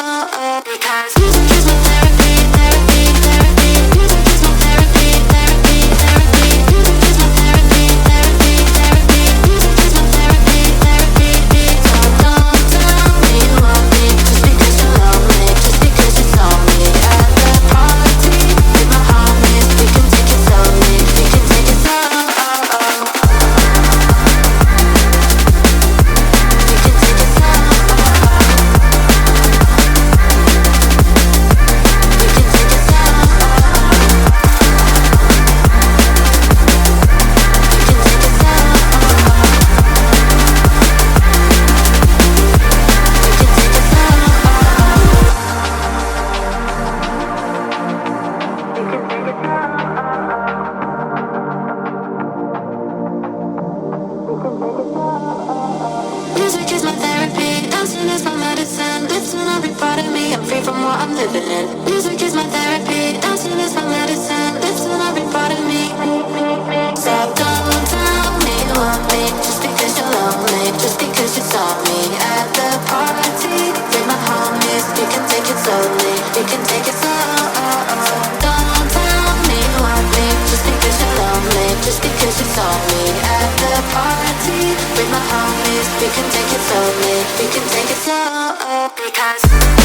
slow. Because music is my therapy, therapy, therapy. Music is my therapy, therapy, therapy. Music is my therapy, therapy, therapy. Music is my therapy, therapy. So don't tell me you want me just because you love me, just because you saw me at the party with my homies. We can take it slowly, we can take it slow. Music is my therapy, dancing is my medicine. Lifting every part of me, I'm free from what I'm living in. Music is my therapy, dancing is my medicine. Lifting every part of me. So don't tell me you want me just because you love me, just because you saw me at the party with my homies. We can take it slowly, we can take it slow. Don't tell me you want me just because you love me, just because you saw me at the party with my homies. We can take it slowly, we can take it slow. Because